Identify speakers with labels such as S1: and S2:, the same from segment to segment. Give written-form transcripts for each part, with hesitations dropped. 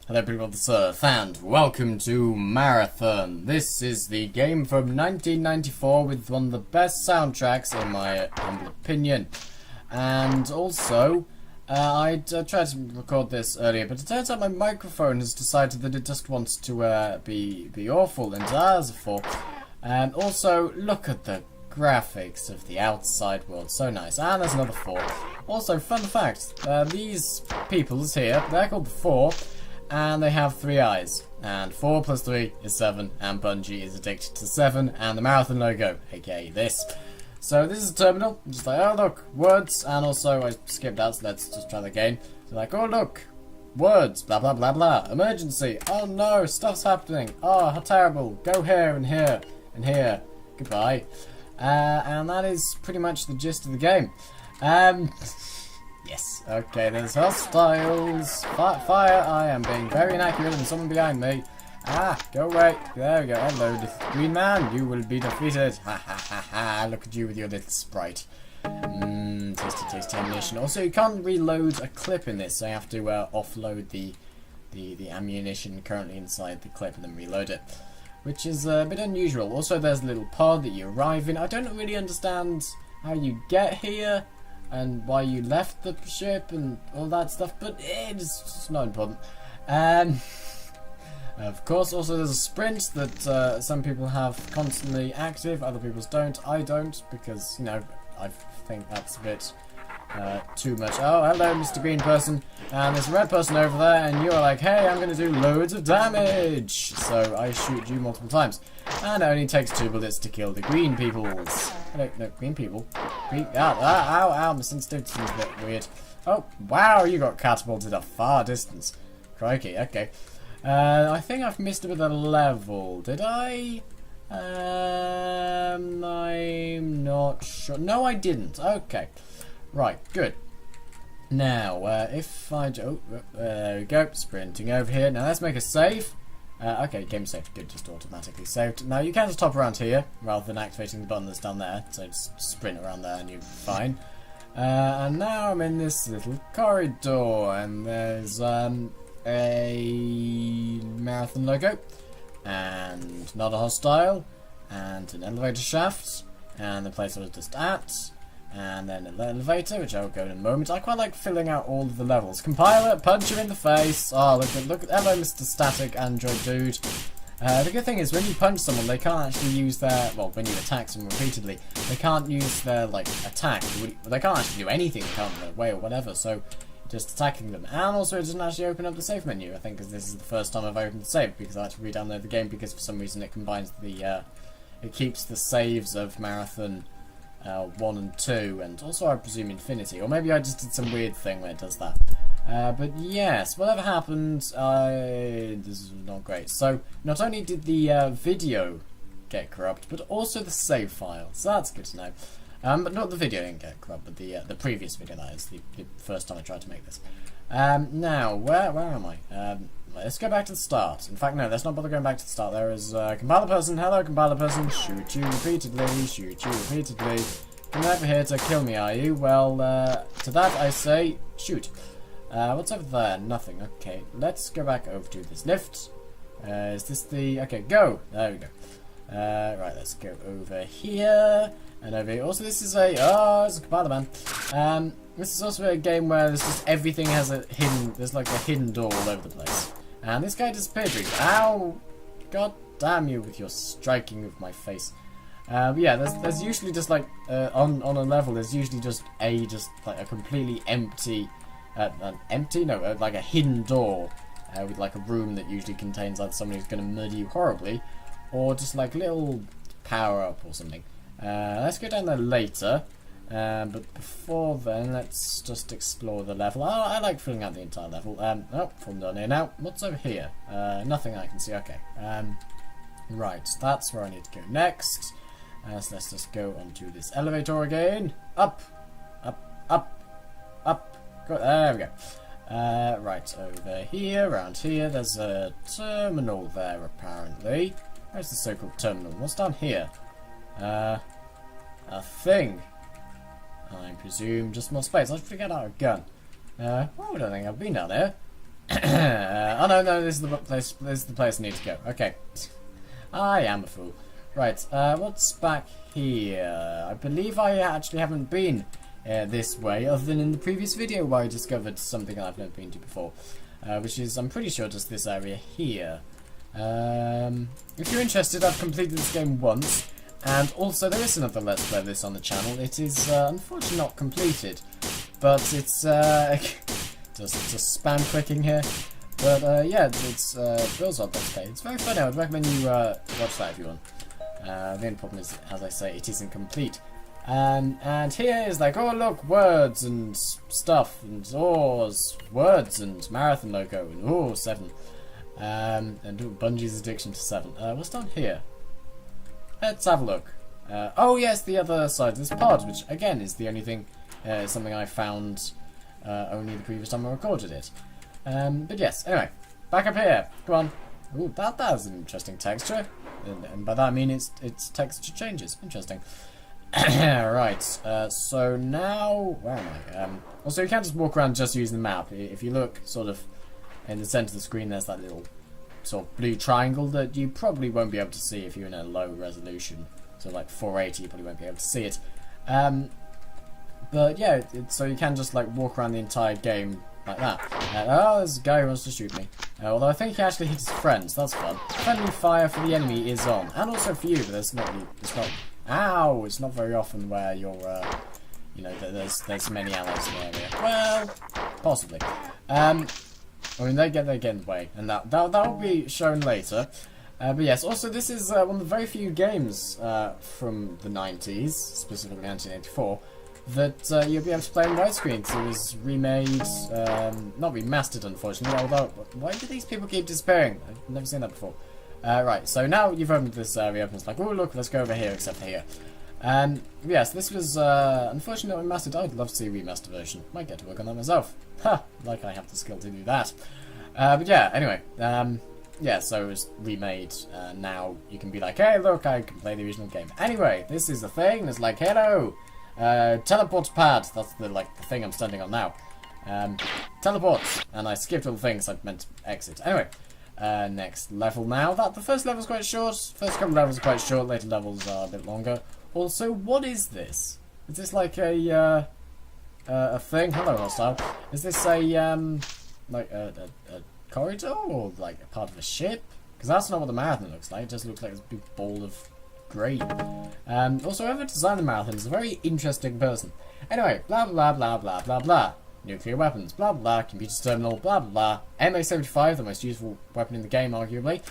S1: Hello people of the earth and welcome to Marathon. This is the game from 1994 with one of the best soundtracks in my humble opinion. And also, I tried to record this earlier, but it turns out my microphone has decided that it just wants to be awful, and as for. And also, look at the graphics of the outside world, so nice. And there's another 4. Also, fun fact, these peoples here, they're called the 4. And they have 3 eyes, and 4 plus 3 is 7, and Bungie is addicted to 7, and the Marathon logo, aka this. So this is a terminal, just like, oh look, words, and also I skipped out, so let's just try that again. So like, oh look, words, blah blah blah blah, emergency, oh no, stuff's happening, oh how terrible, go here and here, and here, goodbye. And that is pretty much the gist of the game. Yes, okay, there's hostiles. Fire, I am being very inaccurate and someone behind me. Ah, go away. There we go, hello, green man, you will be defeated. Ha ha ha ha, look at you with your little sprite. Tasty, tasty ammunition. Also, you can't reload a clip in this, so you have to offload the ammunition currently inside the clip and then reload it. Which is a bit unusual. Also, there's a little pod that you arrive in. I don't really understand how you get here and why you left the ship and all that stuff, but it's not important. Of course, also there's a sprint that some people have constantly active, other people's don't. I don't, because, you know, I think that's a bit too much. Oh, hello, Mr. Green person. And there's a red person over there, and you're like, hey, I'm going to do loads of damage. So I shoot you multiple times. And it only takes 2 bullets to kill the green peoples. Hello, no, green people. Green, ow, my sensitivity's a bit weird. Oh, wow, you got catapulted a far distance. Crikey, okay. I think I've missed a bit of a level. Did I? I'm not sure. No, I didn't. Okay. Right, good. Now, if I do... there we go, sprinting over here. Now, let's make a save. Okay, game saved. Good, just automatically saved. Now, you can just hop around here, rather than activating the button that's down there. So, just sprint around there and you're fine. And now I'm in this little corridor, and there's a Marathon logo, and not a hostile, and an elevator shaft, and the place I was just at. And then an elevator, which I'll go in a moment. I quite like filling out all of the levels. Compiler, punch him in the face. Oh, look at, hello, Mr. Static Android Dude. The good thing is, when you punch someone, they can't actually use their, well, when you attack someone repeatedly, they can't use their, like, attack. They can't actually do anything, can't they, way or whatever, so just attacking them. And also, it doesn't actually open up the save menu, I think, because this is the first time I've opened the save, because I had to re-download the game, because for some reason it combines the, it keeps the saves of Marathon 1 and 2, and also I presume Infinity, or maybe I just did some weird thing where it does that. But yes, whatever happened, this is not great. So, not only did the video get corrupt, but also the save file, so that's good to know. But not the video didn't get corrupt, but the previous video, that is, the first time I tried to make this. Now, where am I? Let's go back to the start. In fact, no, let's not bother going back to the start. There is a compiler person. Hello, compiler person. Shoot you repeatedly. Shoot you repeatedly. Come over here to kill me, are you? Well, to that I say, shoot. What's over there? Nothing. Okay, let's go back over to this lift. Is this the... Okay, go! There we go. Right, let's go over here. And over here. Also, this is a... Oh, it's a compiler man. This is also a game where there's just everything has a hidden... There's like a hidden door all over the place. And this guy disappeared. Ow! God damn you with your striking of my face. But yeah, there's usually just like... on a level, there's usually just like a completely empty... empty? No, like a hidden door. With like a room that usually contains either someone who's going to murder you horribly, or just like little power-up or something. Let's go down there later. But before then, let's just explore the level. Oh, I like filling out the entire level. Oh, from down here now. What's over here? Nothing I can see. Okay. Right, that's where I need to go next. So let's just go onto this elevator again. Up, up, up, up. Go, there we go. Right, over here, around here, there's a terminal there, apparently. Where's the so-called terminal? What's down here? A thing. I presume just more space. I should get out a gun. Oh, I don't think I've been down there. Oh no, this is the place. This is the place I need to go. Okay, I am a fool. Right, what's back here? I believe I actually haven't been this way, other than in the previous video where I discovered something I've never been to before, which is, I'm pretty sure, just this area here. If you're interested, I've completed this game once, and also there is another Let's Play of this on the channel. It is unfortunately not completed, but it's just spam clicking here. But yeah, it's Bill's Odd Let's Play. It's very funny. I would recommend you watch that if you want. The only problem is, as I say, it isn't complete. And here is like, oh look, words and stuff, and words and marathon logo, and 7. And Bungie's addiction to 7. What's down here? Let's have a look. Oh yes, the other side of this pod, which again is the only thing, something I found only the previous time I recorded it. But yes, anyway, back up here. Come on. Ooh, that has an interesting texture. And by that I mean its texture changes. Interesting. Right, so now, where am I? Also, you can't just walk around just using the map. If you look sort of in the centre of the screen, there's that little sort of blue triangle that you probably won't be able to see if you're in a low resolution. So like 480, you probably won't be able to see it. But yeah, so you can just like walk around the entire game like that. Oh, there's a guy who wants to shoot me. Although I think he actually hit his friends. That's fun. Friendly fire for the enemy is on, and also for you. But there's not really. It's not. Ow! It's not very often where you're. You know, there's many allies in the area. Well, possibly. I mean, they get in the way, and that will be shown later. But yes, also this is one of the very few games from the 90s, specifically 1984, that you'll be able to play in widescreen. So it was remade, not remastered, unfortunately. Although, why do these people keep disappearing? I've never seen that before. Right, so now you've opened this area up, and it's like, oh look, let's go over here, except for here. Yes, this was unfortunately not remastered. I'd love to see a remastered version. Might get to work on that myself. Ha! Like I have the skill to do that. But yeah, anyway, yeah, so it was remade. Now you can be like, hey, look, I can play the original game. Anyway, this is the thing. It's like, hello, teleport pad. That's the thing I'm standing on now. Teleport, and I skipped all the things I meant to exit. Anyway, next level now. The first level's quite short. First couple levels are quite short. Later levels are a bit longer. Also, what is this? Is this like a thing? Hello, hostile. Is this a like a corridor or like a part of a ship? Because that's not what the marathon looks like. It just looks like this big ball of grain. Also, whoever designed the marathon is a very interesting person. Anyway, blah blah blah blah blah blah. Nuclear weapons, blah blah. Computer terminal, blah blah. MA75, the most useful weapon in the game, arguably.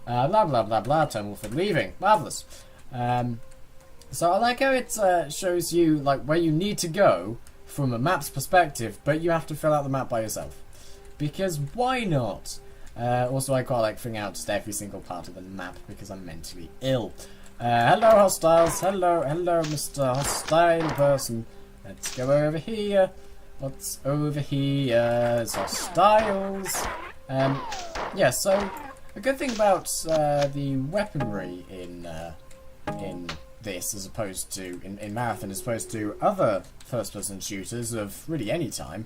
S1: Blah blah blah blah. Terminal for leaving. Marvelous. So I like how it shows you like where you need to go from a map's perspective, but you have to fill out the map by yourself. Because why not? Also, I quite like filling out just every single part of the map because I'm mentally ill. Hello, hostiles. Hello, Mr. Hostile person. Let's go over here. What's over here? It's hostiles. Yeah, so a good thing about the weaponry in this, as opposed to in Marathon, as opposed to other first-person shooters of really any time,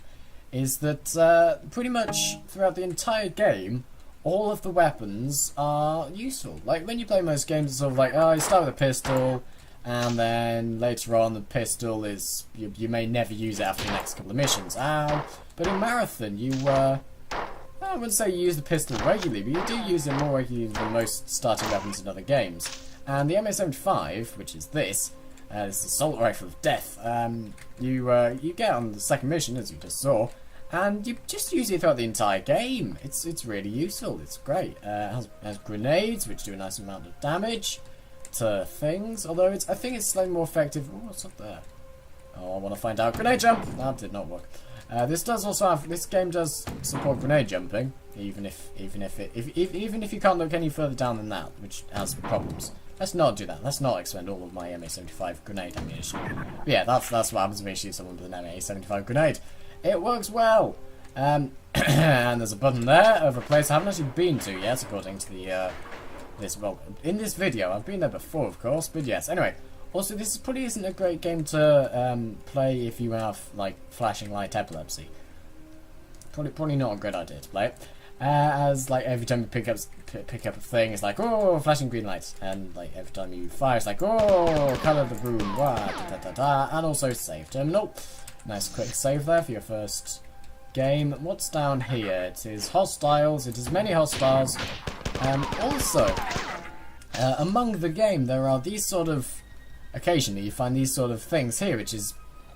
S1: is that pretty much throughout the entire game, all of the weapons are useful. Like when you play most games, it's sort of like, oh, you start with a pistol, and then later on the pistol is you may never use it after the next couple of missions. Ow! But in Marathon, you I wouldn't say you use the pistol regularly, but you do use it more regularly than most starting weapons in other games. And the MA75, which is this assault rifle of death, you get on the second mission, as you just saw, and you just use it throughout the entire game. It's really useful. It's great. It has grenades, which do a nice amount of damage to things. Although I think it's slightly more effective. Oh, what's up there? Oh, I want to find out. Grenade jump. That did not work. This game does support grenade jumping, even if you can't look any further down than that, which has problems. Let's not do that. Let's not expend all of my MA75 grenade ammunition. But yeah, that's what happens when you shoot someone with an MA75 grenade. It works well. And there's a button there of a place I haven't actually been to yet, according to the well, in this video. I've been there before, of course, but yes. Anyway, also this probably isn't a great game to play if you have like flashing light epilepsy. Probably not a good idea to play it. As like every time you pick up a thing, it's like, oh, flashing green lights, and like every time you fire, it's like, oh, colour the room, wah, da, da, da, da. And also save terminal. Nice quick save there for your first game. What's down here? It is hostiles. It is many hostiles. Also, among the game, there are these sort of, occasionally you find these sort of things here, which is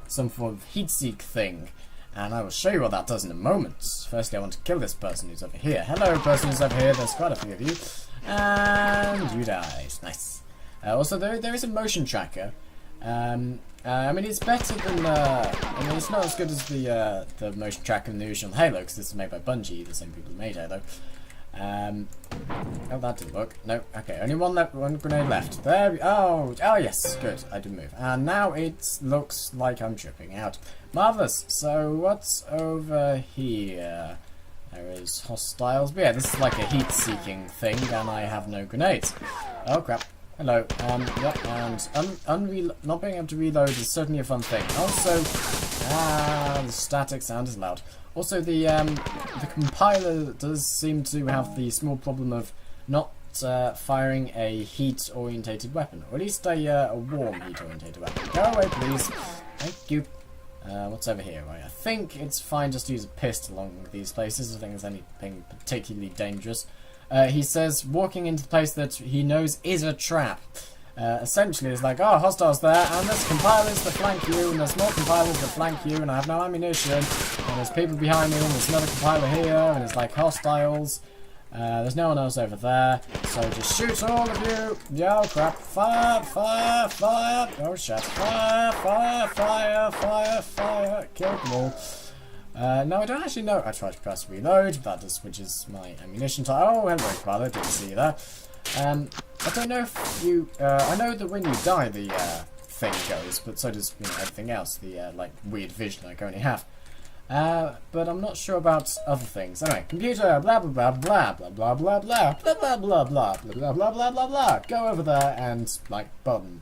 S1: some form of heat seek thing. And I will show you what that does in a moment. Firstly, I want to kill this person who's over here. Hello, person who's over here. There's quite a few of you. And you died. Nice. Also, there is a motion tracker. I mean, it's better than... I mean, it's not as good as the motion tracker in the original Halo, because this is made by Bungie, the same people who made Halo. Oh, that didn't work. No, okay, only one grenade left. There we... Oh, yes, good. I did move. And now it looks like I'm tripping out. Marvellous. So, what's over here? There is hostiles. But yeah, this is like a heat-seeking thing, and I have no grenades. Oh, crap. Hello. Yep, and not being able to reload is certainly a fun thing. Also, the static sound is loud. Also, the compiler does seem to have the small problem of not firing a heat-orientated weapon, or at least a warm heat-orientated weapon. Go away, please. Thank you. What's over here? Right, I think it's fine just to use a pistol along these places. I think there's anything particularly dangerous. He says walking into the place that he knows is a trap. Essentially, it's like, oh, hostiles there, and there's compilers that flank you, and there's more compilers that flank you, and I have no ammunition, and there's people behind me, and there's another compiler here, and it's like hostiles. There's no one else over there, so just shoot all of you. Yo, crap. Fire, fire, fire. Oh, shit. Fire, fire, fire, fire, fire. Kill them all. No, I don't actually know. I tried to press reload. That just switches my ammunition type. Oh, hello, compiler. Didn't see you there. I don't know if you... I know that when you die, the thing goes, but so does everything else. The, like, weird vision I currently have. But I'm not sure about other things. Anyway, computer, blah blah blah blah blah blah blah blah blah blah blah blah blah blah blah blah blah blah. Go over there and like button.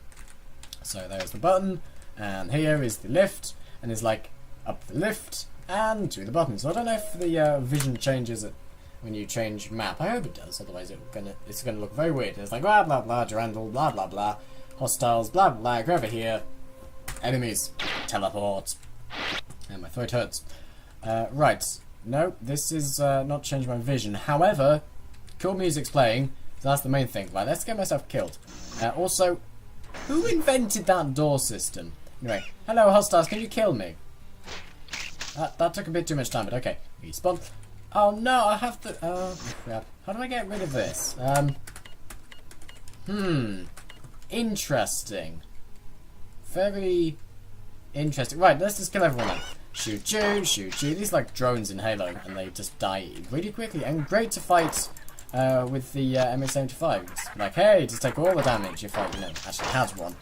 S1: So there's the button, and here is the lift, and it's like up the lift and to the button. So I don't know if the vision changes it when you change map. I hope it does. Otherwise, it's gonna look very weird. It's like blah blah blah, Durandal, blah blah blah, hostiles, blah blah. Go over here, enemies, teleport. And my throat hurts. Right. No, this is not changing my vision. However, cool music's playing, so that's the main thing. Right, let's get myself killed. Also, who invented that door system? Anyway, hello hostiles, can you kill me? That took a bit too much time, but okay. Respawn. Oh no, I have to... Oh, crap. How do I get rid of this? Interesting. Very... interesting. Right, let's just kill everyone then. Shoot you, shoot you. These are like drones in Halo, and they just die really quickly. And great to fight with the MA75. It's like, hey, just take all the damage if I, actually has one.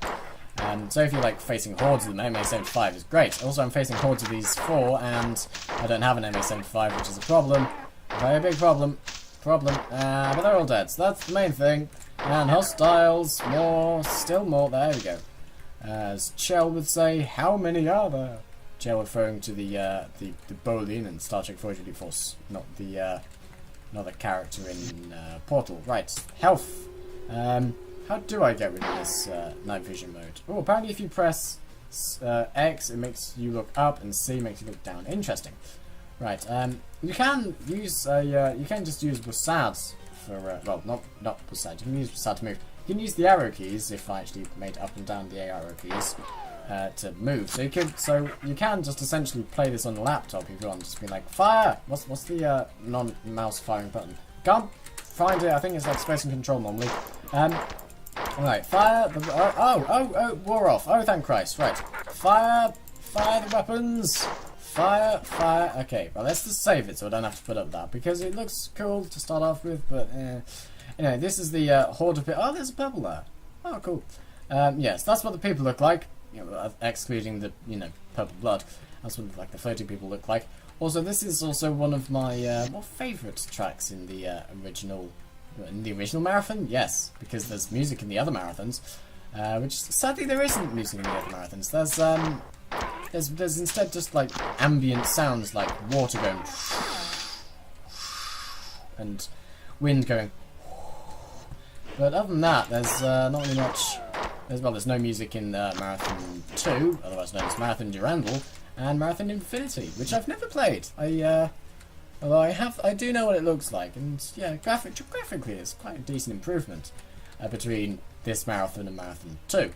S1: So if you're like facing hordes of them, MA75 is great. Also, I'm facing hordes of these 4, and I don't have an MA75, which is a problem. A very big problem. But they're all dead, so that's the main thing. And hostiles, more, still more. There we go. As Chell would say, how many are there? Chell referring to the Bolian in Star Trek 4 Force, not the another character in Portal. Right, health. How do I get rid of this night vision mode? Oh, apparently if you press X, it makes you look up, and C makes you look down. Interesting. Right. You can use you can just use WASD for well, not WASD. You can use WASD to move. You can use the arrow keys if I actually made up and down the arrow keys to move. So you can just essentially play this on the laptop if you want. Just be like fire. What's the non-mouse firing button? Can't find it. I think it's like space and control normally. Right, fire. Oh, wore off. Oh, thank Christ. Right, fire the weapons. Fire. Okay, well let's just save it so I don't have to put up that because it looks cool to start off with, but anyway, this is the horde of... Oh, there's a purple there. Oh, cool. Yes, that's what the people look like. Excluding the, purple blood. That's what like the 30 people look like. Also, this is also one of my more favourite tracks in the original marathon. Yes, because there's music in the other marathons, which sadly there isn't music in the other marathons. There's There's instead just like ambient sounds like water going and wind going. But other than that, there's not really much. There's no music in Marathon 2, otherwise known as Marathon Durandal, and Marathon Infinity, which I've never played. Although I do know what it looks like, and yeah, graphically it's quite a decent improvement between this Marathon and Marathon 2.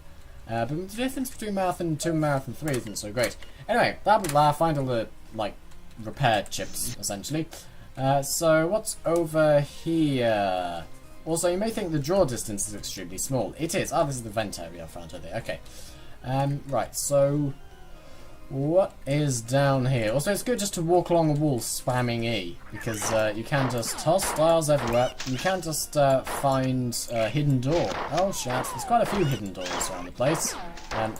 S1: But the difference between Marathon 2 and Marathon 3 isn't so great. Anyway, blah blah blah, find all the, like, repair chips, essentially. So, what's over here? Also, you may think the draw distance is extremely small. It is. Ah, this is the vent area I found earlier. Okay. Right, so what is down here? Also, it's good just to walk along the wall spamming E, because you can just hostiles everywhere. You can just find a hidden door. Oh shit, there's quite a few hidden doors around the place.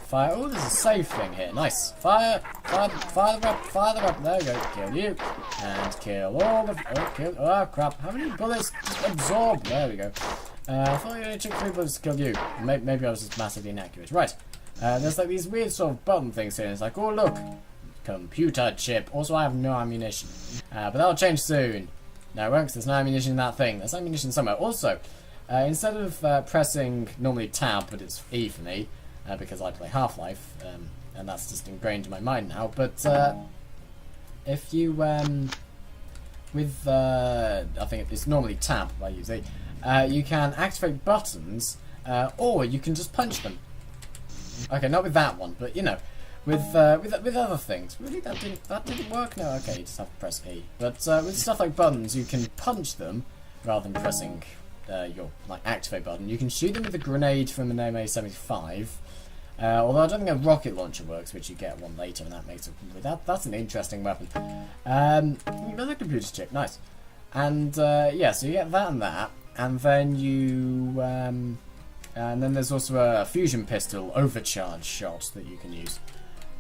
S1: Fire. Oh, there's a save thing here. Nice. Fire the weapon. There we go. Kill you. And kill all the... Oh, kill... Oh, crap. How many bullets just absorb? There we go. I thought you only took 3 bullets to kill you. Maybe I was just massively inaccurate. Right. There's like these weird sort of button things here. And it's like, oh, look. Computer chip. Also, I have no ammunition. But that'll change soon. No, it won't, 'cause there's no ammunition in that thing. There's ammunition somewhere. Also, instead of pressing normally tab, but it's E for me, because I play Half-Life, and that's just ingrained in my mind now. But if you, with, I think it's normally tab I use it, you can activate buttons, or you can just punch them. Okay, not with that one, but you know, with other things. Really, that didn't work. No, okay, you just have to press E. But with stuff like buttons, you can punch them rather than pressing your like activate button. You can shoot them with a grenade from an MA75. Although I don't think a rocket launcher works, which you get one later, and that makes it that's an interesting weapon. Another computer chip, nice. And yeah, so you get that, and then you and then there's also a fusion pistol overcharge shot that you can use.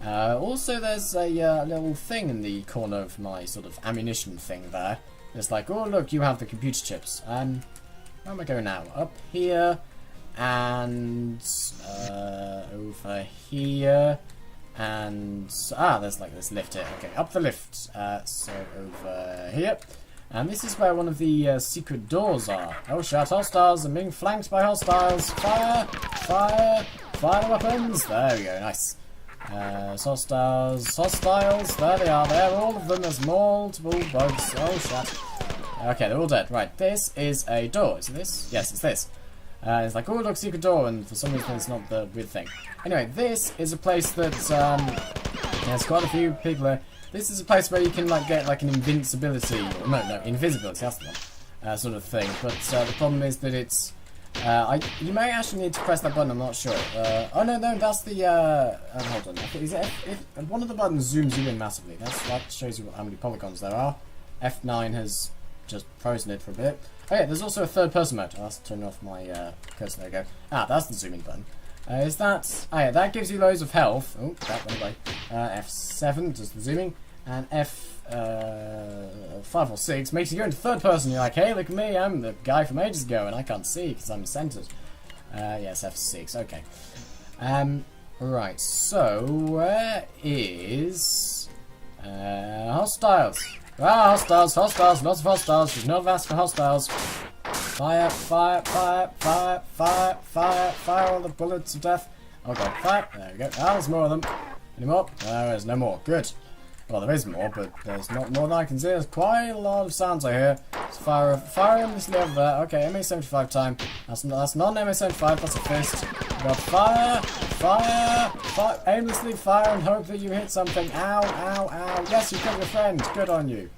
S1: Also, there's a little thing in the corner of my sort of ammunition thing there. It's like, oh look, you have the computer chips. Where am I going now? Up here. And over here, and there's like this lift here. Okay, up the lift. So over here, and this is where one of the secret doors are. Oh shit! Hostiles! I'm being flanked by hostiles. Fire! Fire! Fire the weapons! There we go. Nice. Hostiles! There they are. There, all of them. There's multiple bugs. Oh shit! Okay, they're all dead. Right. This is a door. Is it this? Yes, it's this. It's like, oh look, secret door, and for some reason it's not the weird thing. Anyway, this is a place that, there's quite a few people there. This is a place where you can, like, get, like, an invincibility, or no, invisibility, that's the one, sort of thing. But, the problem is that it's, you may actually need to press that button, I'm not sure. Oh no, that's the, hold on, is it if one of the buttons zooms you in massively, that shows you how many polygons there are. F9 has just frozen it for a bit. Oh yeah, there's also a third person mode. I'll turn off my cursor. There we go. That's the zooming button. Is that... Oh yeah, that gives you loads of health. Oh, that went away. F7 does the zooming. And F5 or 6 makes you go into third person. You're like, hey, look at me, I'm the guy from ages ago, and I can't see because I'm centered. Yes, F6, okay. Right, so where is... hostiles. Hostiles, lots of hostiles. Should not have asked for hostiles. Fire all the bullets to death. Oh god, fire. There we go. There's more of them. Any more? There is no more. Good. Well, there is more, but there's not more than I can see. There's quite a lot of sounds I hear. Let's fire in this over there. Okay, MA75 time. That's not MA75, that's a fist. We've got fire, aimlessly fire and hope that you hit something. Ow. Yes, you killed your friend. Good on you.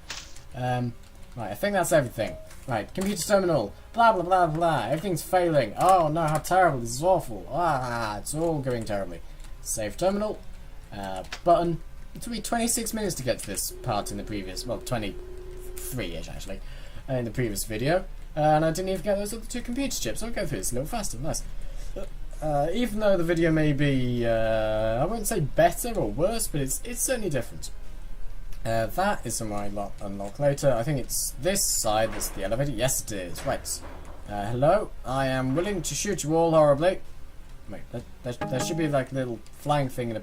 S1: Right, I think that's everything. Right, computer terminal. Blah, blah, blah, blah. Everything's failing. Oh no, how terrible. This is awful. It's all going terribly. Save terminal. Button. It took me 26 minutes to get to this part in the previous, well, 23-ish actually, in the previous video. And I didn't even get those other 2 computer chips. I'll go through this a little faster. Nice. Even though the video may be, I won't say better or worse, but it's certainly different. That is somewhere I unlock later. I think it's this side, that's the elevator. Yes, it is. Right. Hello. I am willing to shoot you all horribly. Wait, there should be like a little flying thing in a